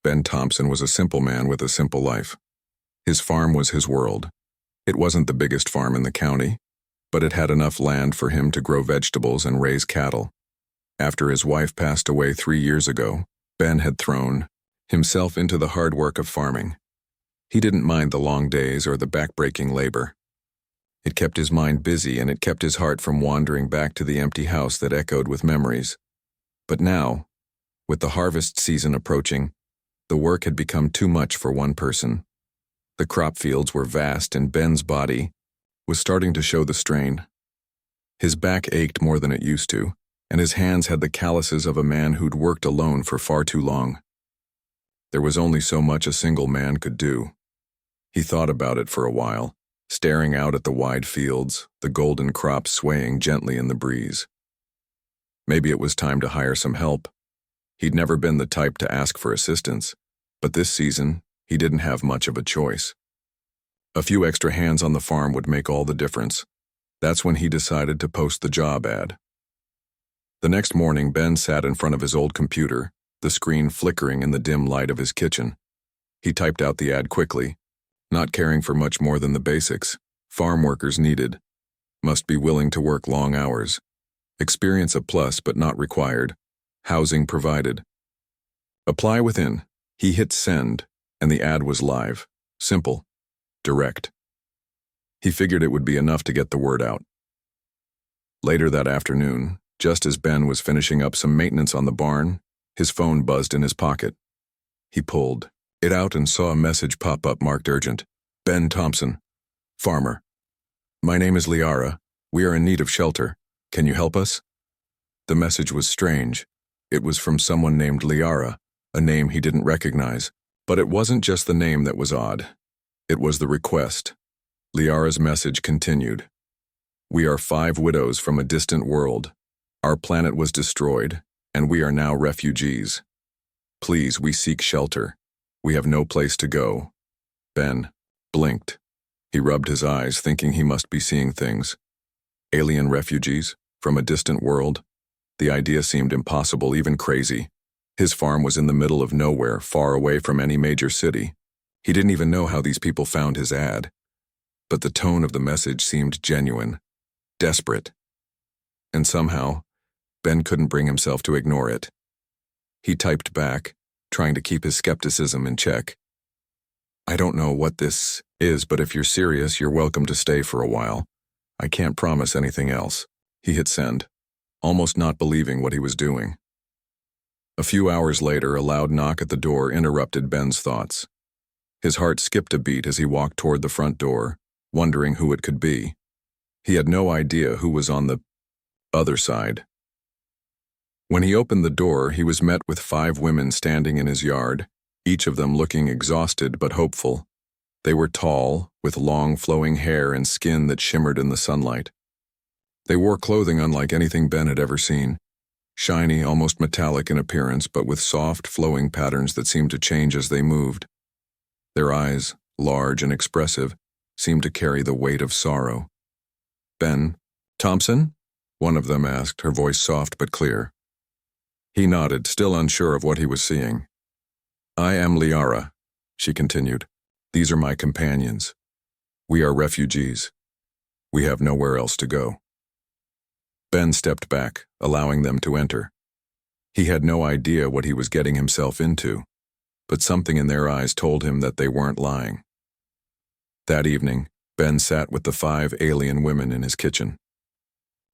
Ben Thompson was a simple man with a simple life. His farm was his world. It wasn't the biggest farm in the county, but it had enough land for him to grow vegetables and raise cattle. After his wife passed away 3 years ago, Ben had thrown himself into the hard work of farming. He didn't mind the long days or the back-breaking labor. It kept his mind busy and it kept his heart from wandering back to the empty house that echoed with memories. But now, with the harvest season approaching, the work had become too much for one person. The crop fields were vast and Ben's body was starting to show the strain. His back ached more than it used to, and his hands had the calluses of a man who'd worked alone for far too long. There was only so much a single man could do. He thought about it for a while, staring out at the wide fields, the golden crops swaying gently in the breeze. Maybe it was time to hire some help. He'd never been the type to ask for assistance, but this season, he didn't have much of a choice. A few extra hands on the farm would make all the difference. That's when he decided to post the job ad. The next morning, Ben sat in front of his old computer, the screen flickering in the dim light of his kitchen. He typed out the ad quickly, not caring for much more than the basics. Farm workers needed. Must be willing to work long hours. Experience a plus but not required. Housing provided. Apply within. He hit send, and the ad was live. Simple. Direct. He figured it would be enough to get the word out. Later that afternoon, just as Ben was finishing up some maintenance on the barn, his phone buzzed in his pocket. He pulled it out and saw a message pop up marked urgent. Ben Thompson, farmer. My name is Liara. We are in need of shelter. Can you help us? The message was strange. It was from someone named Liara, a name he didn't recognize. But it wasn't just the name that was odd. It was the request. Liara's message continued. We are 5 widows from a distant world. Our planet was destroyed, and we are now refugees. Please, we seek shelter. We have no place to go. Ben blinked. He rubbed his eyes, thinking he must be seeing things. Alien refugees from a distant world? The idea seemed impossible, even crazy. His farm was in the middle of nowhere, far away from any major city. He didn't even know how these people found his ad. But the tone of the message seemed genuine, desperate. And somehow, Ben couldn't bring himself to ignore it. He typed back, trying to keep his skepticism in check. I don't know what this is, but if you're serious, you're welcome to stay for a while. I can't promise anything else. He hit send, almost not believing what he was doing. A few hours later, a loud knock at the door interrupted Ben's thoughts. His heart skipped a beat as he walked toward the front door, wondering who it could be. He had no idea who was on the other side. When he opened the door, he was met with 5 women standing in his yard, each of them looking exhausted but hopeful. They were tall, with long flowing hair and skin that shimmered in the sunlight. They wore clothing unlike anything Ben had ever seen. Shiny, almost metallic in appearance, but with soft, flowing patterns that seemed to change as they moved. Their eyes, large and expressive, seemed to carry the weight of sorrow. Ben Thompson? One of them asked, her voice soft but clear. He nodded, still unsure of what he was seeing. I am Liara, she continued. These are my companions. We are refugees. We have nowhere else to go. Ben stepped back, allowing them to enter. He had no idea what he was getting himself into, but something in their eyes told him that they weren't lying. That evening, Ben sat with the 5 alien women in his kitchen.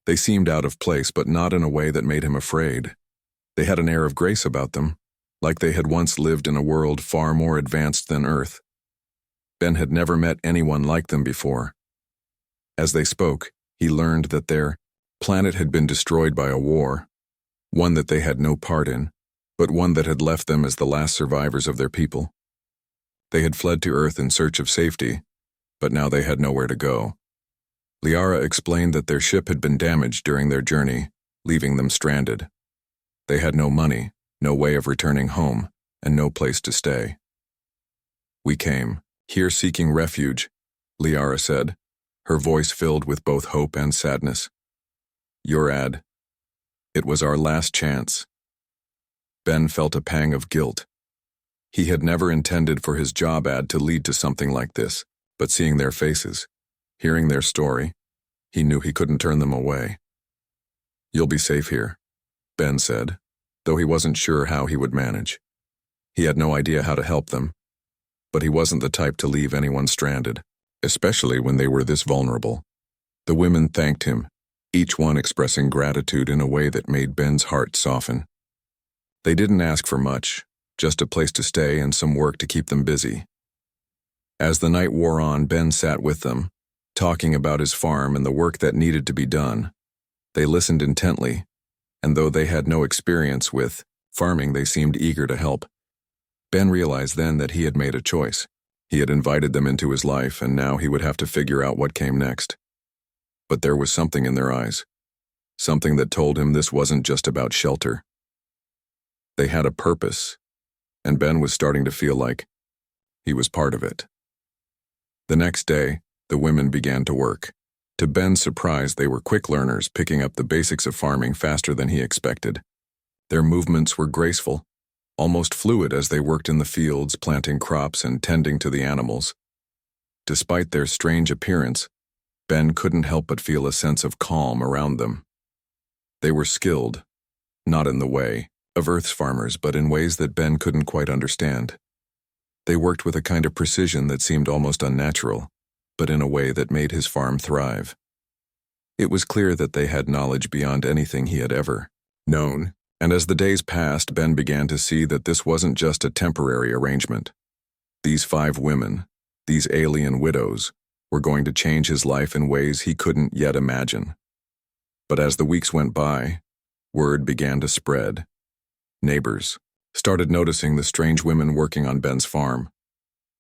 They seemed out of place, but not in a way that made him afraid. They had an air of grace about them, like they had once lived in a world far more advanced than Earth. Ben had never met anyone like them before. As they spoke, he learned that their planet had been destroyed by a war, one that they had no part in, but one that had left them as the last survivors of their people. They had fled to Earth in search of safety, but now they had nowhere to go. Liara explained that their ship had been damaged during their journey, leaving them stranded. They had no money, no way of returning home, and no place to stay. We came, here seeking refuge, Liara said, her voice filled with both hope and sadness. Your ad. It was our last chance. Ben felt a pang of guilt. He had never intended for his job ad to lead to something like this, but seeing their faces, hearing their story, he knew he couldn't turn them away. "You'll be safe here," Ben said, though he wasn't sure how he would manage. He had no idea how to help them, but he wasn't the type to leave anyone stranded, especially when they were this vulnerable. The women thanked him, each one expressing gratitude in a way that made Ben's heart soften. They didn't ask for much, just a place to stay and some work to keep them busy. As the night wore on, Ben sat with them, talking about his farm and the work that needed to be done. They listened intently, and though they had no experience with farming, they seemed eager to help. Ben realized then that he had made a choice. He had invited them into his life, and now he would have to figure out what came next. But there was something in their eyes, something that told him this wasn't just about shelter. They had a purpose, and Ben was starting to feel like he was part of it. The next day, the women began to work. To Ben's surprise, they were quick learners, picking up the basics of farming faster than he expected. Their movements were graceful, almost fluid as they worked in the fields, planting crops and tending to the animals. Despite their strange appearance, Ben couldn't help but feel a sense of calm around them. They were skilled, not in the way of Earth's farmers, but in ways that Ben couldn't quite understand. They worked with a kind of precision that seemed almost unnatural, but in a way that made his farm thrive. It was clear that they had knowledge beyond anything he had ever known, and as the days passed, Ben began to see that this wasn't just a temporary arrangement. These 5 women, these alien widows, were going to change his life in ways he couldn't yet imagine. But as the weeks went by, word began to spread. Neighbors started noticing the strange women working on Ben's farm.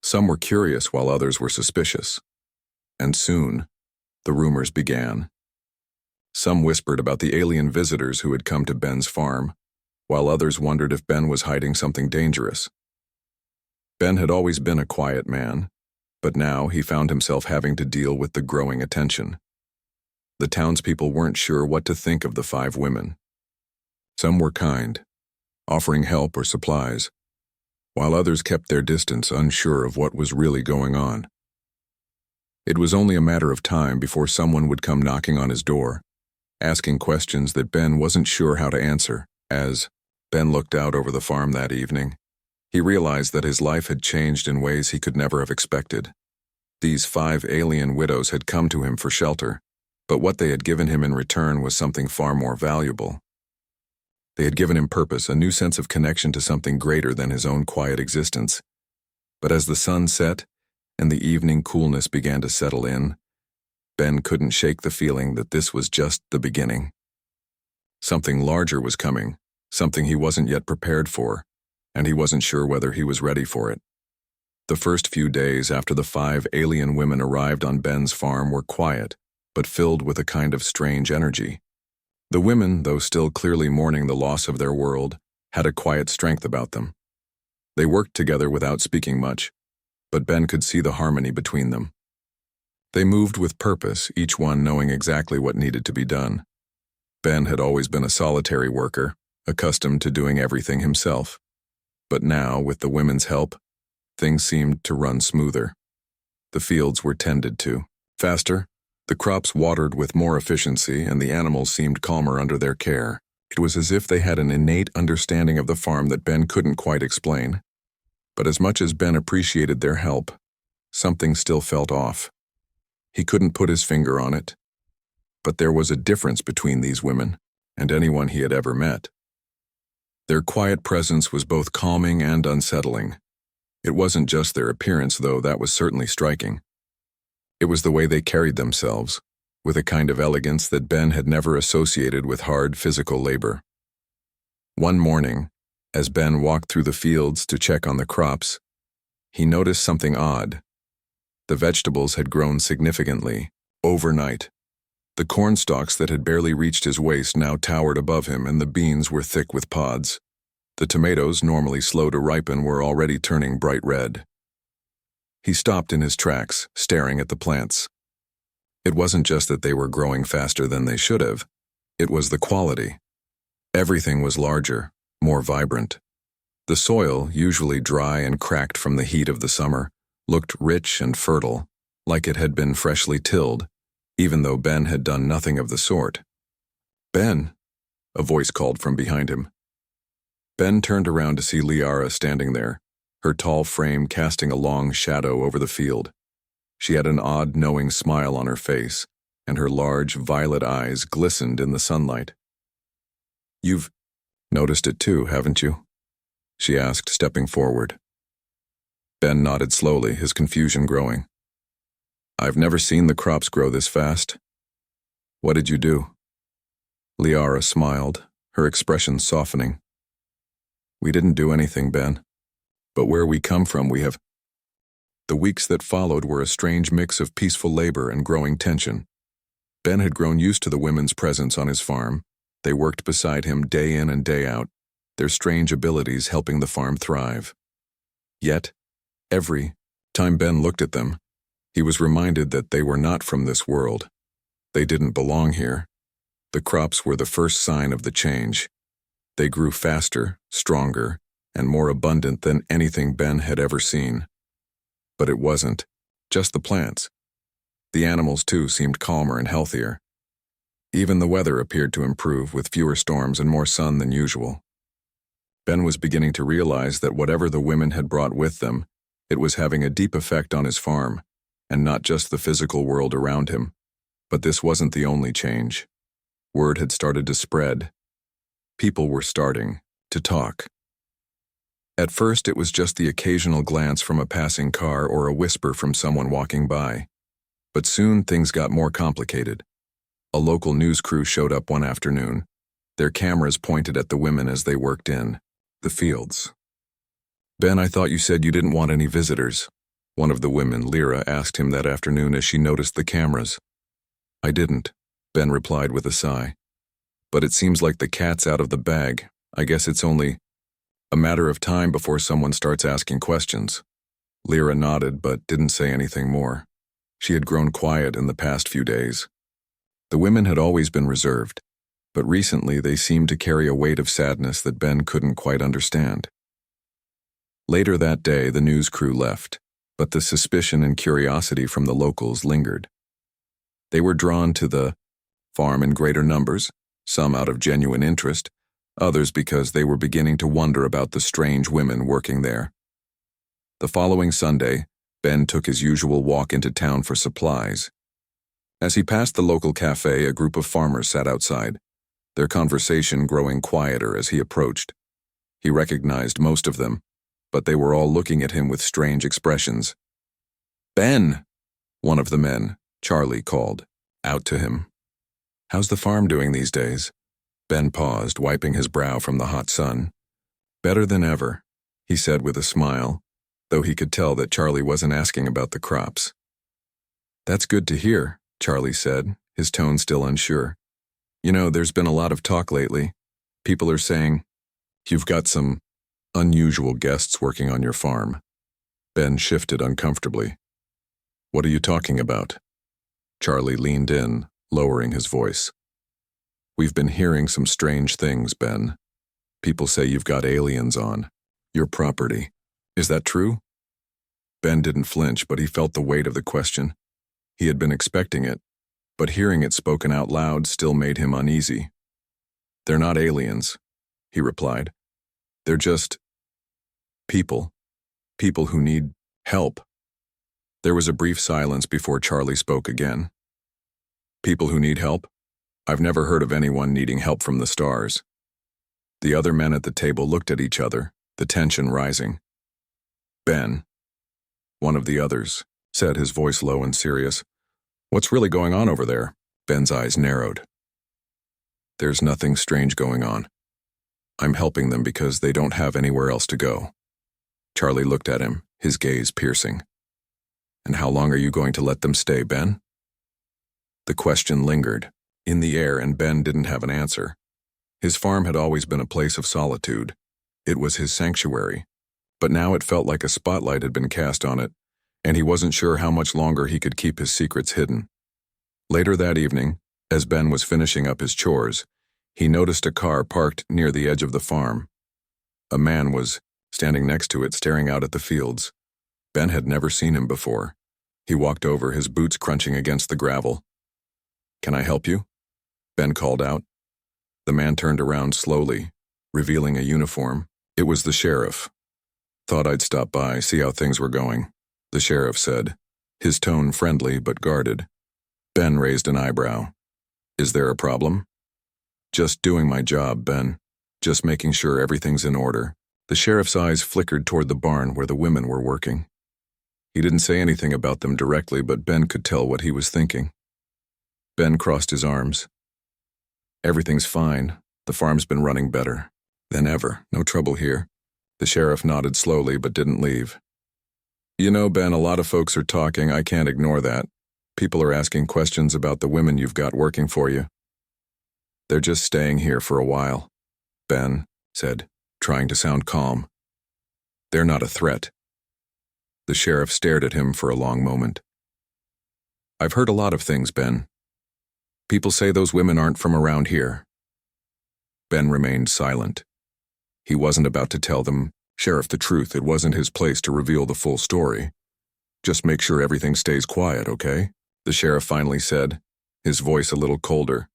Some were curious while others were suspicious. And soon, the rumors began. Some whispered about the alien visitors who had come to Ben's farm, while others wondered if Ben was hiding something dangerous. Ben had always been a quiet man, but now he found himself having to deal with the growing attention. The townspeople weren't sure what to think of the 5 women. Some were kind, offering help or supplies, while others kept their distance, unsure of what was really going on. It was only a matter of time before someone would come knocking on his door, asking questions that Ben wasn't sure how to answer. As Ben looked out over the farm that evening, he realized that his life had changed in ways he could never have expected. These 5 alien widows had come to him for shelter, but what they had given him in return was something far more valuable. They had given him purpose, a new sense of connection to something greater than his own quiet existence. But as the sun set and the evening coolness began to settle in, Ben couldn't shake the feeling that this was just the beginning. Something larger was coming, something he wasn't yet prepared for, and he wasn't sure whether he was ready for it. The first few days after the 5 alien women arrived on Ben's farm were quiet, but filled with a kind of strange energy. The women, though still clearly mourning the loss of their world, had a quiet strength about them. They worked together without speaking much, but Ben could see the harmony between them. They moved with purpose, each one knowing exactly what needed to be done. Ben had always been a solitary worker, accustomed to doing everything himself. But now, with the women's help, things seemed to run smoother. The fields were tended to faster, the crops watered with more efficiency, and the animals seemed calmer under their care. It was as if they had an innate understanding of the farm that Ben couldn't quite explain. But as much as Ben appreciated their help, something still felt off. He couldn't put his finger on it. But there was a difference between these women and anyone he had ever met. Their quiet presence was both calming and unsettling. It wasn't just their appearance, though that was certainly striking. It was the way they carried themselves, with a kind of elegance that Ben had never associated with hard physical labor. One morning, as Ben walked through the fields to check on the crops, he noticed something odd. The vegetables had grown significantly, overnight. The corn stalks that had barely reached his waist now towered above him, and the beans were thick with pods. The tomatoes, normally slow to ripen, were already turning bright red. He stopped in his tracks, staring at the plants. It wasn't just that they were growing faster than they should have. It was the quality. Everything was larger, more vibrant. The soil, usually dry and cracked from the heat of the summer, looked rich and fertile, like it had been freshly tilled, even though Ben had done nothing of the sort. "Ben," a voice called from behind him. Ben turned around to see Liara standing there, her tall frame casting a long shadow over the field. She had an odd, knowing smile on her face, and her large, violet eyes glistened in the sunlight. "You've noticed it too, haven't you?" she asked, stepping forward. Ben nodded slowly, his confusion growing. "I've never seen the crops grow this fast. What did you do?" Liara smiled, her expression softening. "We didn't do anything, Ben. But where we come from, we have—" The weeks that followed were a strange mix of peaceful labor and growing tension. Ben had grown used to the women's presence on his farm. They worked beside him day in and day out, their strange abilities helping the farm thrive. Yet, every time Ben looked at them, he was reminded that they were not from this world. They didn't belong here. The crops were the first sign of the change. They grew faster, stronger, and more abundant than anything Ben had ever seen. But it wasn't just the plants. The animals, too, seemed calmer and healthier. Even the weather appeared to improve, with fewer storms and more sun than usual. Ben was beginning to realize that whatever the women had brought with them, it was having a deep effect on his farm, and not just the physical world around him. But this wasn't the only change. Word had started to spread. People were starting to talk. At first, it was just the occasional glance from a passing car or a whisper from someone walking by. But soon things got more complicated. A local news crew showed up one afternoon, their cameras pointed at the women as they worked in the fields. "Ben, I thought you said you didn't want any visitors," one of the women, Lyra, asked him that afternoon as she noticed the cameras. "I didn't," Ben replied with a sigh. "But it seems like the cat's out of the bag. I guess it's only a matter of time before someone starts asking questions." Lyra nodded but didn't say anything more. She had grown quiet in the past few days. The women had always been reserved, but recently they seemed to carry a weight of sadness that Ben couldn't quite understand. Later that day, the news crew left, but the suspicion and curiosity from the locals lingered. They were drawn to the farm in greater numbers, some out of genuine interest, others because they were beginning to wonder about the strange women working there. The following Sunday, Ben took his usual walk into town for supplies. As he passed the local cafe, a group of farmers sat outside, their conversation growing quieter as he approached. He recognized most of them, but they were all looking at him with strange expressions. "Ben!" one of the men, Charlie, called out to him. "How's the farm doing these days?" Ben paused, wiping his brow from the hot sun. "Better than ever," he said with a smile, though he could tell that Charlie wasn't asking about the crops. "That's good to hear," Charlie said, his tone still unsure. "You know, there's been a lot of talk lately. People are saying, you've got some unusual guests working on your farm." Ben shifted uncomfortably. "What are you talking about?" Charlie leaned in, lowering his voice. "We've been hearing some strange things, Ben. People say you've got aliens on your property. Is that true?" Ben didn't flinch, but he felt the weight of the question. He had been expecting it, but hearing it spoken out loud still made him uneasy. "They're not aliens," he replied. "They're just people who need help." There was a brief silence before Charlie spoke again. "People who need help? I've never heard of anyone needing help from the stars." The other men at the table looked at each other, the tension rising. "Ben," one of the others said, his voice low and serious. "What's really going on over there?" Ben's eyes narrowed. "There's nothing strange going on. I'm helping them because they don't have anywhere else to go." Charlie looked at him, his gaze piercing. "And how long are you going to let them stay, Ben?" The question lingered in the air, and Ben didn't have an answer. His farm had always been a place of solitude. It was his sanctuary. But now it felt like a spotlight had been cast on it, and he wasn't sure how much longer he could keep his secrets hidden. Later that evening, as Ben was finishing up his chores, he noticed a car parked near the edge of the farm. A man was standing next to it, staring out at the fields. Ben had never seen him before. He walked over, his boots crunching against the gravel. "Can I help you?" Ben called out. The man turned around slowly, revealing a uniform. It was the sheriff. "Thought I'd stop by, see how things were going," the sheriff said, his tone friendly but guarded. Ben raised an eyebrow. "Is there a problem?" "Just doing my job, Ben. Just making sure everything's in order." The sheriff's eyes flickered toward the barn where the women were working. He didn't say anything about them directly, but Ben could tell what he was thinking. Ben crossed his arms. "Everything's fine. The farm's been running better than ever. No trouble here." The sheriff nodded slowly but didn't leave. "You know, Ben, a lot of folks are talking. I can't ignore that. People are asking questions about the women you've got working for you." "They're just staying here for a while," Ben said, trying to sound calm. "They're not a threat." The sheriff stared at him for a long moment. "I've heard a lot of things, Ben. People say those women aren't from around here." Ben remained silent. He wasn't about to tell them, "Sheriff, the truth, it wasn't his place to reveal the full story. Just make sure everything stays quiet, okay?" The sheriff finally said, his voice a little colder.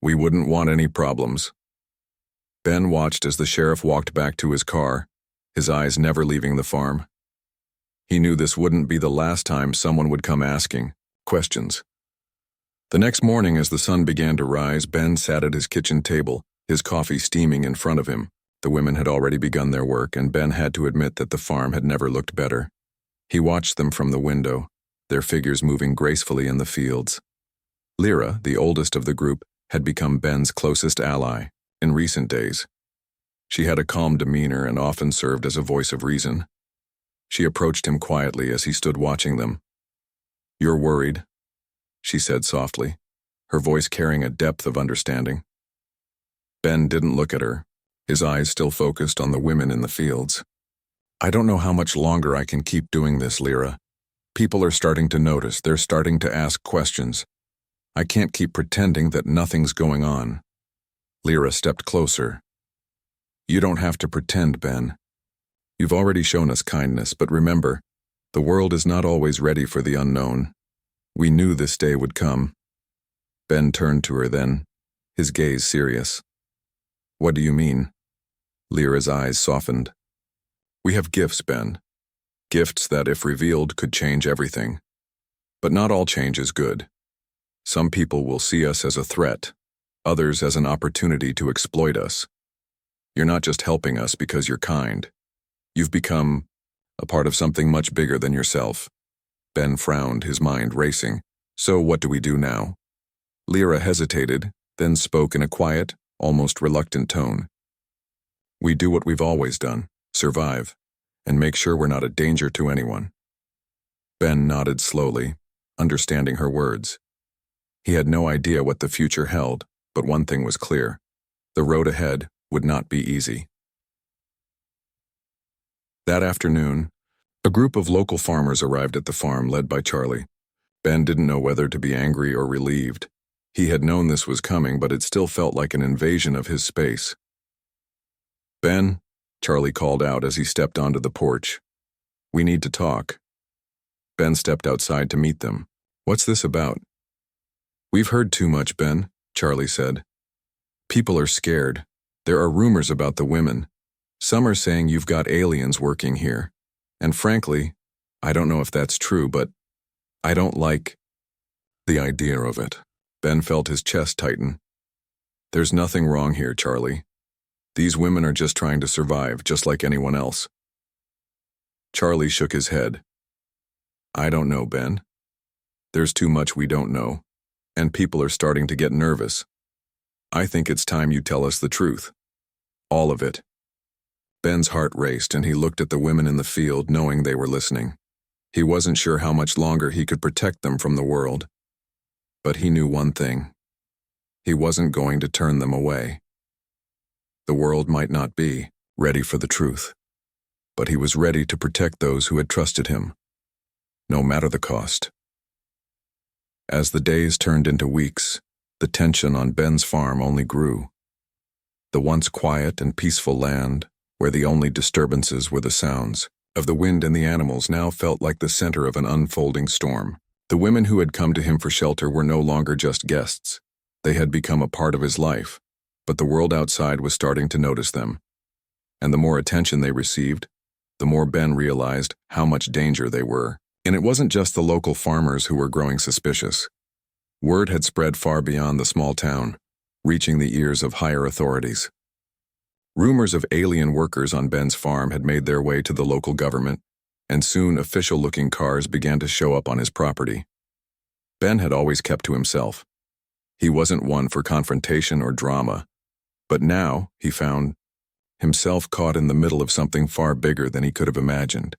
"We wouldn't want any problems." Ben watched as the sheriff walked back to his car, his eyes never leaving the farm. He knew this wouldn't be the last time someone would come asking questions. The next morning, as the sun began to rise, Ben sat at his kitchen table, his coffee steaming in front of him. The women had already begun their work, and Ben had to admit that the farm had never looked better. He watched them from the window, their figures moving gracefully in the fields. Lyra, the oldest of the group, had become Ben's closest ally in recent days. She had a calm demeanor and often served as a voice of reason. She approached him quietly as he stood watching them. "You're worried," she said softly, her voice carrying a depth of understanding. Ben didn't look at her, his eyes still focused on the women in the fields. "I don't know how much longer I can keep doing this, Lyra. People are starting to notice, they're starting to ask questions. I can't keep pretending that nothing's going on." Lyra stepped closer. "You don't have to pretend, Ben. You've already shown us kindness, but remember, the world is not always ready for the unknown. We knew this day would come." Ben turned to her then, his gaze serious. "What do you mean?" Lyra's eyes softened. "We have gifts, Ben. Gifts that, if revealed, could change everything. But not all change is good. Some people will see us as a threat, others as an opportunity to exploit us. You're not just helping us because you're kind. You've become a part of something much bigger than yourself." Ben frowned, his mind racing. "So what do we do now?" Lyra hesitated, then spoke in a quiet, almost reluctant tone. "We do what we've always done, survive, and make sure we're not a danger to anyone." Ben nodded slowly, understanding her words. He had no idea what the future held, but one thing was clear. The road ahead would not be easy. That afternoon, a group of local farmers arrived at the farm led by Charlie. Ben didn't know whether to be angry or relieved. He had known this was coming, but it still felt like an invasion of his space. "Ben," Charlie called out as he stepped onto the porch. "We need to talk." Ben stepped outside to meet them. "What's this about?" "We've heard too much, Ben," Charlie said. "People are scared. There are rumors about the women. Some are saying you've got aliens working here. And frankly, I don't know if that's true, but I don't like the idea of it." Ben felt his chest tighten. "There's nothing wrong here, Charlie. These women are just trying to survive, just like anyone else." Charlie shook his head. "I don't know, Ben. There's too much we don't know, and people are starting to get nervous. I think it's time you tell us the truth. All of it." Ben's heart raced, and he looked at the women in the field, knowing they were listening. He wasn't sure how much longer he could protect them from the world. But he knew one thing. He wasn't going to turn them away. The world might not be ready for the truth, but he was ready to protect those who had trusted him, no matter the cost. As the days turned into weeks, the tension on Ben's farm only grew. The once quiet and peaceful land where the only disturbances were the sounds of the wind, and the animals now felt like the center of an unfolding storm. The women who had come to him for shelter were no longer just guests. They had become a part of his life, but the world outside was starting to notice them. And the more attention they received, the more Ben realized how much danger they were. And it wasn't just the local farmers who were growing suspicious. Word had spread far beyond the small town, reaching the ears of higher authorities. Rumors of alien workers on Ben's farm had made their way to the local government, and soon official-looking cars began to show up on his property. Ben had always kept to himself. He wasn't one for confrontation or drama, but now he found himself caught in the middle of something far bigger than he could have imagined.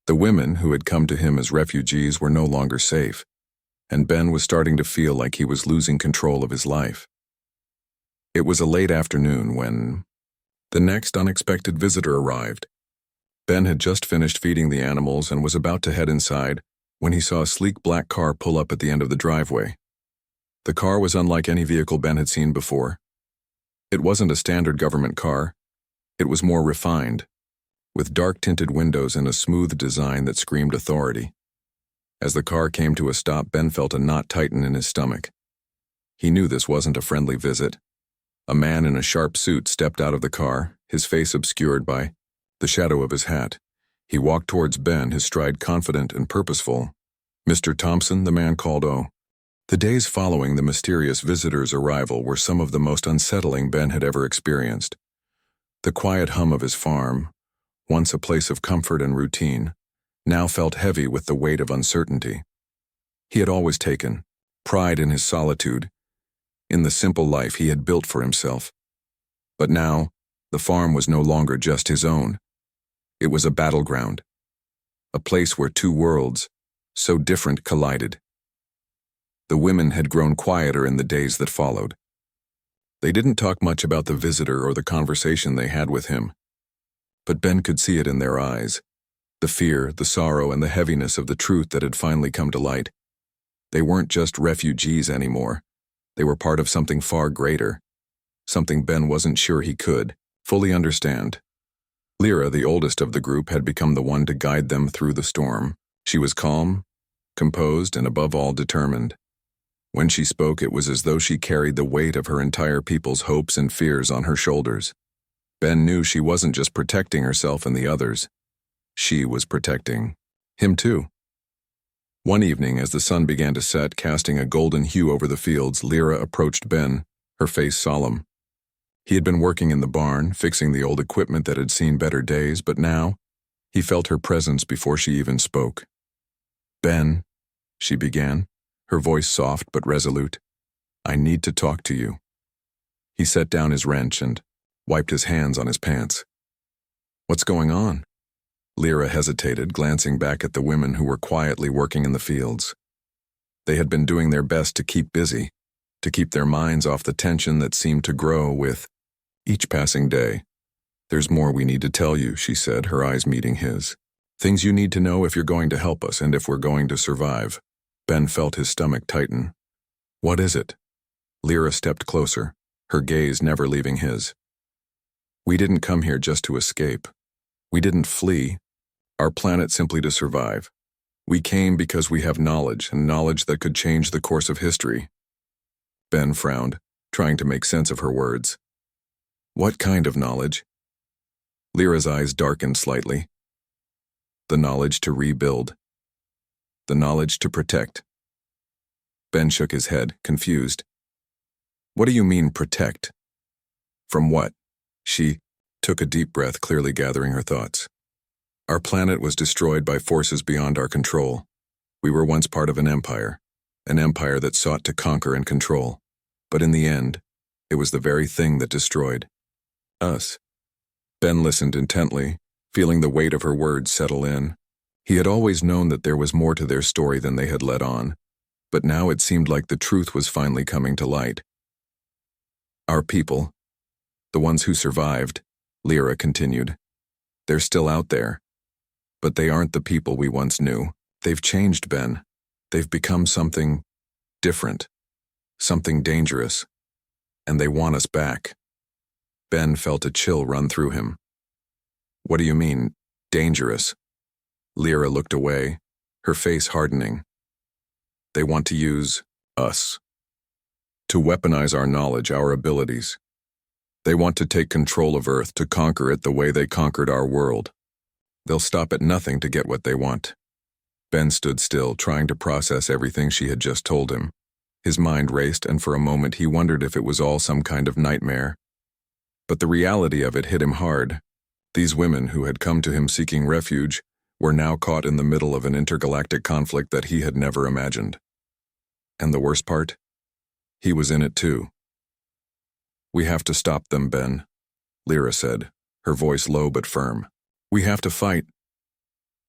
The women who had come to him as refugees were no longer safe, and Ben was starting to feel like he was losing control of his life. It was a late afternoon when the next unexpected visitor arrived. Ben had just finished feeding the animals and was about to head inside when he saw a sleek black car pull up at the end of the driveway. The car was unlike any vehicle Ben had seen before. It wasn't a standard government car. It was more refined, with dark-tinted windows and a smooth design that screamed authority. As the car came to a stop, Ben felt a knot tighten in his stomach. He knew this wasn't a friendly visit. A man in a sharp suit stepped out of the car, his face obscured by the shadow of his hat. He walked towards Ben, his stride confident and purposeful. "Mr. Thompson," the man called. The days following the mysterious visitor's arrival were some of the most unsettling Ben had ever experienced. The quiet hum of his farm, once a place of comfort and routine, now felt heavy with the weight of uncertainty. He had always taken pride in his solitude, in the simple life he had built for himself. But now, the farm was no longer just his own. It was a battleground, a place where two worlds, so different, collided. The women had grown quieter in the days that followed. They didn't talk much about the visitor or the conversation they had with him. But Ben could see it in their eyes, the fear, the sorrow, and the heaviness of the truth that had finally come to light. They weren't just refugees anymore. They were part of something far greater, something Ben wasn't sure he could fully understand. Lyra, the oldest of the group, had become the one to guide them through the storm. She was calm, composed, and above all determined. When she spoke, it was as though she carried the weight of her entire people's hopes and fears on her shoulders. Ben knew she wasn't just protecting herself and the others. She was protecting him too. One evening, as the sun began to set, casting a golden hue over the fields, Lyra approached Ben, her face solemn. He had been working in the barn, fixing the old equipment that had seen better days, but now he felt her presence before she even spoke. "Ben," she began, her voice soft but resolute, "I need to talk to you." He set down his wrench and wiped his hands on his pants. "What's going on?" Lyra hesitated, glancing back at the women who were quietly working in the fields. They had been doing their best to keep busy, to keep their minds off the tension that seemed to grow with each passing day. "There's more we need to tell you," she said, her eyes meeting his. "Things you need to know if you're going to help us and if we're going to survive." Ben felt his stomach tighten. "What is it?" Lyra stepped closer, her gaze never leaving his. "We didn't come here just to escape. We didn't flee our planet simply to survive. We came because we have knowledge, and knowledge that could change the course of history." Ben frowned, trying to make sense of her words. "What kind of knowledge?" Lyra's eyes darkened slightly. "The knowledge to rebuild. The knowledge to protect." Ben shook his head, confused. "What do you mean, protect? From what?" She took a deep breath, clearly gathering her thoughts. "Our planet was destroyed by forces beyond our control. We were once part of an empire that sought to conquer and control. But in the end, it was the very thing that destroyed us." Ben listened intently, feeling the weight of her words settle in. He had always known that there was more to their story than they had let on, but now it seemed like the truth was finally coming to light. "Our people, the ones who survived," Lyra continued, "they're still out there. But they aren't the people we once knew. They've changed, Ben. They've become something different, something dangerous, and they want us back." Ben felt a chill run through him. What do you mean, dangerous? Lyra looked away, her face hardening. They want to use us. To weaponize our knowledge, our abilities. They want to take control of Earth, to conquer it the way they conquered our world. They'll stop at nothing to get what they want. Ben stood still, trying to process everything she had just told him. His mind raced, and for a moment he wondered if it was all some kind of nightmare. But the reality of it hit him hard. These women who had come to him seeking refuge were now caught in the middle of an intergalactic conflict that he had never imagined. And the worst part? He was in it too. We have to stop them, Ben, Lyra said, her voice low but firm. We have to fight.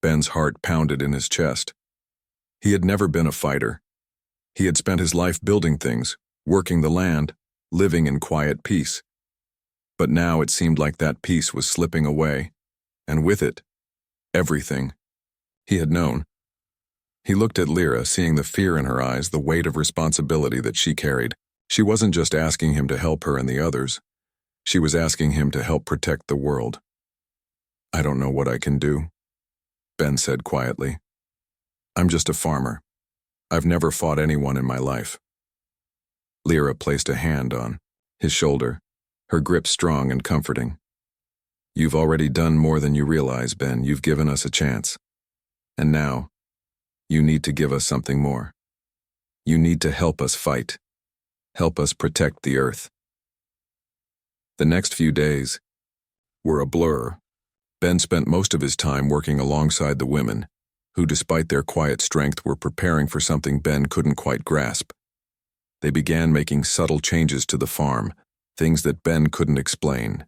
Ben's heart pounded in his chest. He had never been a fighter. He had spent his life building things, working the land, living in quiet peace. But now it seemed like that peace was slipping away, and with it, everything he had known. He looked at Lyra, seeing the fear in her eyes, the weight of responsibility that she carried. She wasn't just asking him to help her and the others. She was asking him to help protect the world. I don't know what I can do, Ben said quietly. I'm just a farmer. I've never fought anyone in my life. Lyra placed a hand on his shoulder, her grip strong and comforting. You've already done more than you realize, Ben. You've given us a chance. And now, you need to give us something more. You need to help us fight. Help us protect the Earth. The next few days were a blur. Ben spent most of his time working alongside the women, who, despite their quiet strength, were preparing for something Ben couldn't quite grasp. They began making subtle changes to the farm, things that Ben couldn't explain.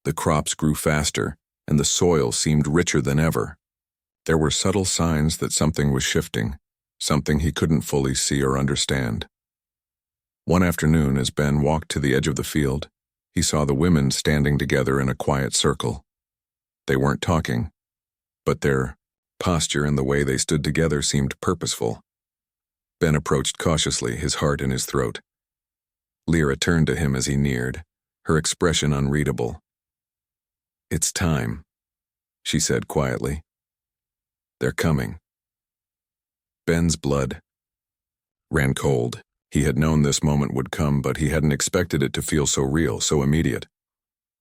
The crops grew faster, and the soil seemed richer than ever. There were subtle signs that something was shifting, something he couldn't fully see or understand. One afternoon, as Ben walked to the edge of the field, he saw the women standing together in a quiet circle. They weren't talking, but their posture and the way they stood together seemed purposeful. Ben approached cautiously, his heart in his throat. Lyra turned to him as he neared, her expression unreadable. It's time, she said quietly. They're coming. Ben's blood ran cold. He had known this moment would come, but he hadn't expected it to feel so real, so immediate.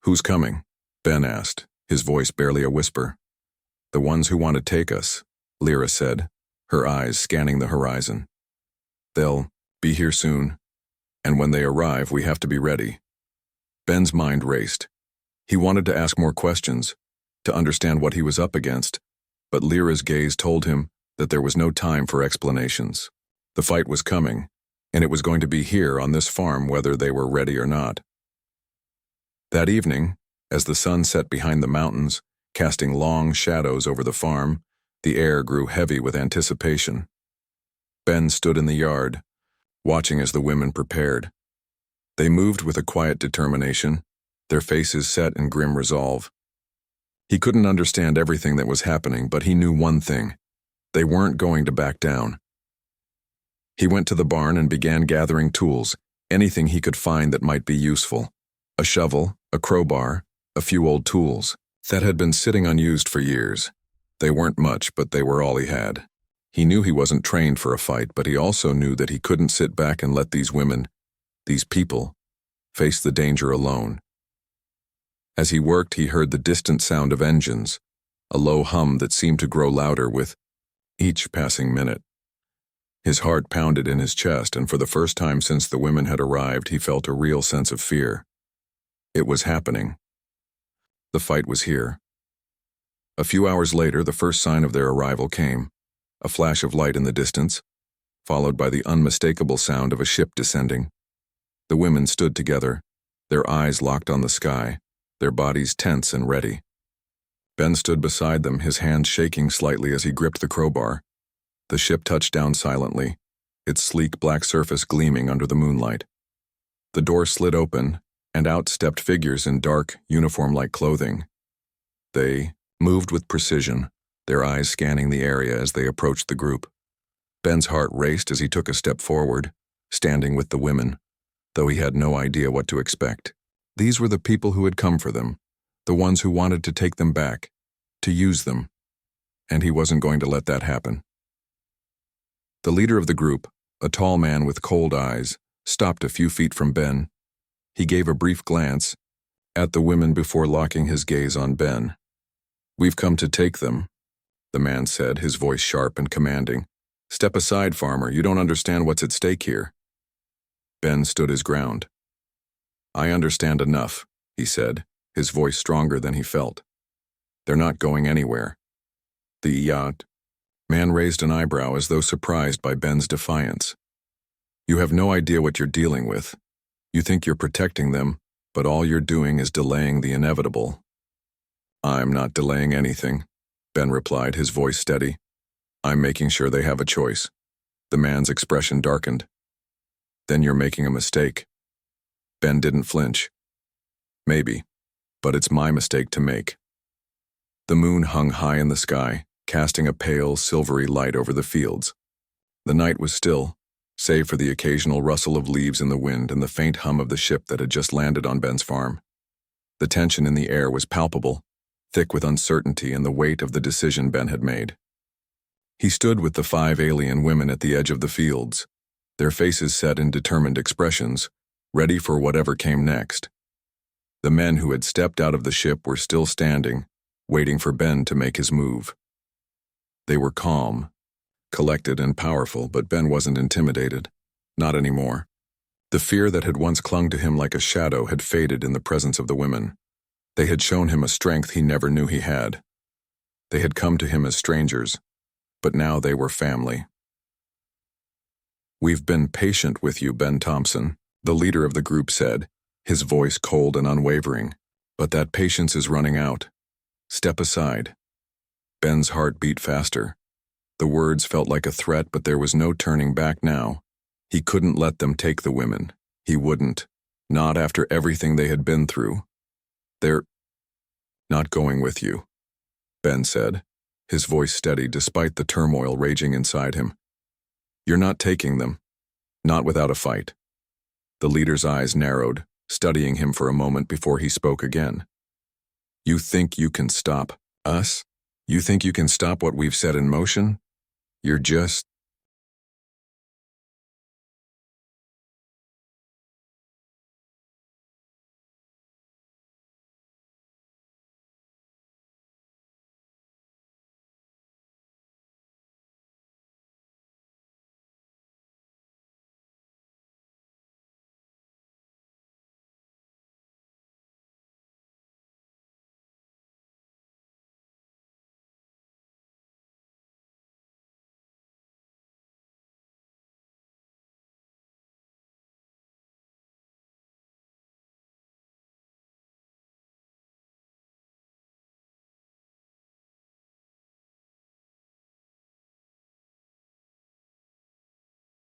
Who's coming? Ben asked, his voice barely a whisper. The ones who want to take us, Lyra said, her eyes scanning the horizon. They'll be here soon, and when they arrive, we have to be ready. Ben's mind raced. He wanted to ask more questions, to understand what he was up against, but Lyra's gaze told him that there was no time for explanations. The fight was coming, and it was going to be here on this farm whether they were ready or not. That evening, as the sun set behind the mountains, casting long shadows over the farm, the air grew heavy with anticipation. Ben stood in the yard, watching as the women prepared. They moved with a quiet determination, their faces set in grim resolve. He couldn't understand everything that was happening, but he knew one thing. They weren't going to back down. He went to the barn and began gathering tools, anything he could find that might be useful. A shovel, a crowbar, a few old tools that had been sitting unused for years. They weren't much, but they were all he had. He knew he wasn't trained for a fight, but he also knew that he couldn't sit back and let these women, these people, face the danger alone. As he worked, he heard the distant sound of engines, a low hum that seemed to grow louder with each passing minute. His heart pounded in his chest, and for the first time since the women had arrived, he felt a real sense of fear. It was happening. The fight was here. A few hours later, the first sign of their arrival came, a flash of light in the distance, followed by the unmistakable sound of a ship descending. The women stood together, their eyes locked on the sky, their bodies tense and ready. Ben stood beside them, his hands shaking slightly as he gripped the crowbar. The ship touched down silently, its sleek black surface gleaming under the moonlight. The door slid open, and out stepped figures in dark, uniform-like clothing. They moved with precision, their eyes scanning the area as they approached the group. Ben's heart raced as he took a step forward, standing with the women, though he had no idea what to expect. These were the people who had come for them, The ones who wanted to take them back, to use them. And he wasn't going to let that happen. The leader of the group, a tall man with cold eyes, stopped a few feet from Ben. He gave a brief glance at the women before locking his gaze on Ben. "We've come to take them," the man said, his voice sharp and commanding. "Step aside, farmer, you don't understand what's at stake here." Ben stood his ground. "I understand enough," he said, his voice stronger than he felt. "They're not going anywhere." The man raised an eyebrow as though surprised by Ben's defiance. "You have no idea what you're dealing with. You think you're protecting them, but all you're doing is delaying the inevitable." "I'm not delaying anything," Ben replied, his voice steady. "I'm making sure they have a choice." The man's expression darkened. "Then you're making a mistake." Ben didn't flinch. "Maybe, but it's my mistake to make." The moon hung high in the sky, casting a pale, silvery light over the fields. The night was still, save for the occasional rustle of leaves in the wind and the faint hum of the ship that had just landed on Ben's farm. The tension in the air was palpable, thick with uncertainty and the weight of the decision Ben had made. He stood with the 5 alien women at the edge of the fields, their faces set in determined expressions, ready for whatever came next. The men who had stepped out of the ship were still standing, waiting for Ben to make his move. They were calm, collected and powerful, but Ben wasn't intimidated. Not anymore. The fear that had once clung to him like a shadow had faded in the presence of the women. They had shown him a strength he never knew he had. They had come to him as strangers, but now they were family. "We've been patient with you, Ben Thompson," the leader of the group said, his voice cold and unwavering. "But that patience is running out. Step aside." Ben's heart beat faster. The words felt like a threat, but there was no turning back now. He couldn't let them take the women. He wouldn't. Not after everything they had been through. "They're not going with you," Ben said, his voice steady despite the turmoil raging inside him. "You're not taking them. Not without a fight." The leader's eyes narrowed, studying him for a moment before he spoke again. "You think you can stop us? You think you can stop what we've set in motion? You're just